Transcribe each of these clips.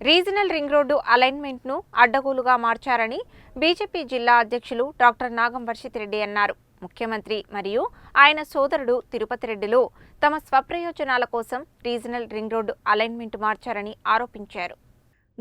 Regional ring road అలైన్మెంట్ను అడ్డగోలుగా మార్చారని BJP జిల్లా అధ్యక్షులు డాక్టర్ నాగం వర్షిత్ రెడ్డి అన్నారు. ముఖ్యమంత్రి మరియు ఆయన సోదరుడు తిరుపతి రెడ్డిలు తమ స్వప్రయోజనాల కోసం రీజనల్ రింగ్ రోడ్డు అలైన్మెంట్ మార్చారని ఆరోపించారు.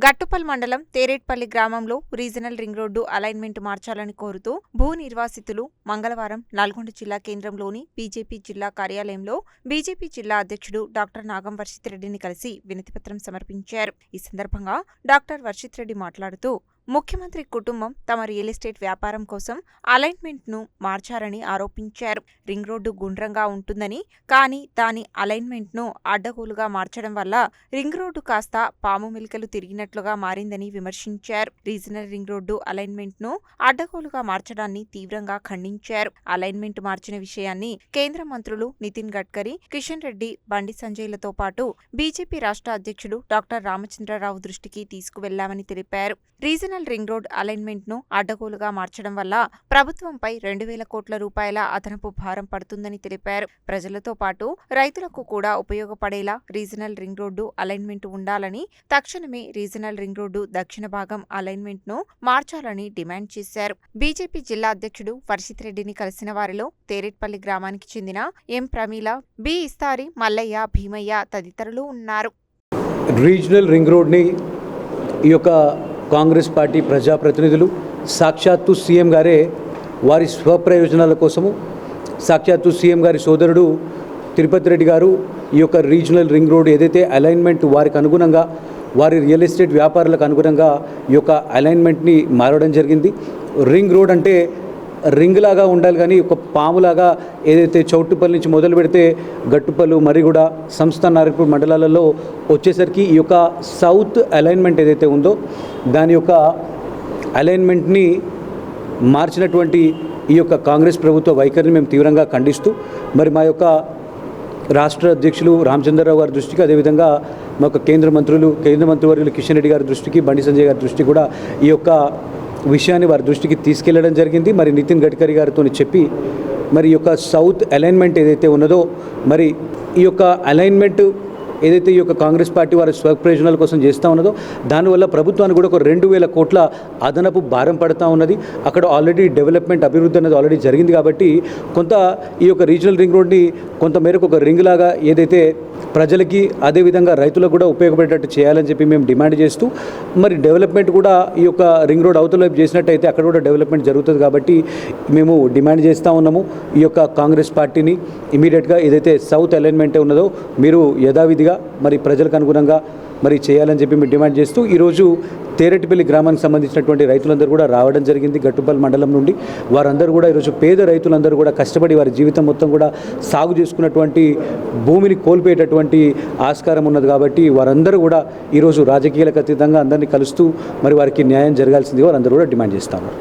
గట్టుపల్ మండలం తేరేట్పల్లి గ్రామంలో రీజనల్ రింగ్ రోడ్డు అలైన్మెంట్ మార్చాలని కోరుతూ భూ నిర్వాసితులు మంగళవారం నల్గొండ జిల్లా కేంద్రంలోని బీజేపీ జిల్లా కార్యాలయంలో బీజేపీ జిల్లా అధ్యక్షుడు డాక్టర్ నాగం వర్షిత్ రెడ్డిని కలిసి వినతిపత్రం సమర్పించారు. ఈ సందర్భంగా డాక్టర్ వర్షిత్ రెడ్డి మాట్లాడుతూ ముఖ్యమంత్రి కుటుంబం తమ రియల్ ఎస్టేట్ వ్యాపారం కోసం అలైన్మెంట్ను మార్చారని ఆరోపించారు. రింగ్ రోడ్డు గుండ్రంగా ఉంటుందని, కానీ దాని అలైన్మెంట్ను అడ్డగోలుగా మార్చడం వల్ల రింగ్ రోడ్డు కాస్త పాము మెలికలు తిరిగినట్లుగా మారిందని విమర్శించారు. రీజనల్ రింగ్ రోడ్డు అలైన్మెంట్ను అడ్డగోలుగా మార్చడాన్ని తీవ్రంగా ఖండించారు. అలైన్మెంట్ మార్చిన విషయాన్ని కేంద్ర మంత్రులు నితిన్ గడ్కరీ, కిషన్ రెడ్డి, బండి సంజయ్లతో పాటు బీజేపీ రాష్ట్ర అధ్యక్షుడు డాక్టర్ రామచంద్రరావు దృష్టికి తీసుకువెళ్లామని తెలిపారు. రీజనల్ రింగ్ రోడ్ అలైన్మెంట్ను అడ్డగోలుగా మార్చడం వల్ల ప్రభుత్వంపై 2,000 కోట్ల రూపాయల అదనపు భారం పడుతుందని తెలిపారు. ప్రజలతో పాటు రైతులకు కూడా ఉపయోగపడేలా రీజనల్ రింగ్ రోడ్డు అలైన్మెంట్ ఉండాలని, తక్షణమే రీజనల్ రింగ్ రోడ్డు దక్షిణ భాగం అలైన్మెంట్ను మార్చాలని డిమాండ్ చేశారు. బీజేపీ జిల్లా అధ్యక్షుడు వర్షిత్ రెడ్డిని కలిసిన వారిలో తేరేట్పల్లి గ్రామానికి చెందిన ఎం ప్రమీల, బి ఇస్తారి, మల్లయ్య, భీమయ్య తదితరులు ఉన్నారు. రీజనల్ రింగ్ రోడ్ని ఈ యొక్క కాంగ్రెస్ పార్టీ ప్రజాప్రతినిధులు సాక్షాత్తు సీఎం గారే వారి స్వప్రయోజనాల కోసము, సాక్షాత్తు సీఎం గారి సోదరుడు తిరుపతి రెడ్డి గారు ఈ యొక్క రీజనల్ రింగ్ రోడ్ ఏదైతే అలైన్మెంట్ వారికి అనుగుణంగా, వారి రియల్ ఎస్టేట్ వ్యాపారులకు అనుగుణంగా ఈ యొక్క అలైన్మెంట్ని మారడం జరిగింది. రింగ్ రోడ్ అంటే రింగ్ లాగా ఉండాలి, కానీ ఒక పాములాగా ఏదైతే చౌటుపల్లి నుంచి మొదలు పెడితే గట్టుపల్లు, మరిగూడ, సంస్థ నారాయణపూర్ మండలాలలో వచ్చేసరికి ఈ యొక్క సౌత్ అలైన్మెంట్ ఏదైతే ఉందో దాని యొక్క అలైన్మెంట్ని మార్చినటువంటి ఈ యొక్క కాంగ్రెస్ ప్రభుత్వ వైఖరిని మేము తీవ్రంగా ఖండిస్తూ, మరి మా యొక్క రాష్ట్ర అధ్యక్షులు రామచంద్రరావు గారి దృష్టికి, అదేవిధంగా మా యొక్క కేంద్ర మంత్రివర్యులు కిషన్ రెడ్డి గారి దృష్టికి, బండి సంజయ్ గారి దృష్టికి కూడా ఈ యొక్క విషయాన్ని వారి దృష్టికి తీసుకెళ్లడం జరిగింది. మరి నితిన్ గడ్కరీ గారితో చెప్పి మరి ఈ యొక్క సౌత్ అలైన్మెంట్ ఏదైతే ఉన్నదో, మరి ఈ యొక్క అలైన్మెంట్ ఏదైతే ఈ యొక్క కాంగ్రెస్ పార్టీ వారి స్వప్రయోజనాల కోసం చేస్తూ ఉన్నదో దానివల్ల ప్రభుత్వానికి కూడా ఒక 2,000 కోట్ల అదనపు భారం పడుతూ ఉన్నది. అక్కడ ఆల్రెడీ డెవలప్మెంట్, అభివృద్ధి అనేది ఆల్రెడీ జరిగింది కాబట్టి కొంత ఈ యొక్క రీజనల్ రింగ్ రోడ్ని కొంత మేరకు ఒక రింగ్ లాగా ఏదైతే ప్రజలకి, అదేవిధంగా రైతులకు కూడా ఉపయోగపడేటట్టు చేయాలని చెప్పి మేము డిమాండ్ చేస్తూ, మరి డెవలప్మెంట్ కూడా ఈ యొక్క రింగ్ రోడ్ అవతల వైపు చేసినట్టయితే అక్కడ కూడా డెవలప్మెంట్ జరుగుతుంది కాబట్టి మేము డిమాండ్ చేస్తూ ఉన్నాము. ఈ యొక్క కాంగ్రెస్ పార్టీని ఇమీడియట్గా ఏదైతే సౌత్ అలైన్మెంట్ ఉన్నదో మీరు యథావిధిగా మరి ప్రజలకు అనుగుణంగా మరి చేయాలని చెప్పి మేము డిమాండ్ చేస్తూ ఈరోజు తేరెట్పల్లి గ్రామానికి సంబంధించినటువంటి రైతులందరూ కూడా రావడం జరిగింది. గట్టుపల్లి మండలం నుండి వారందరూ కూడా ఈరోజు పేద రైతులందరూ కూడా కష్టపడి వారి జీవితం మొత్తం కూడా సాగు చేసుకున్నటువంటి భూమిని కోల్పోయేటటువంటి ఆస్కారం ఉన్నది కాబట్టి వారందరూ కూడా ఈరోజు రాజకీయాలకు అతీతంగా అందరినీ కలుస్తూ మరి వారికి న్యాయం జరగాల్సిందిగా వారందరూ కూడా డిమాండ్ చేస్తాము.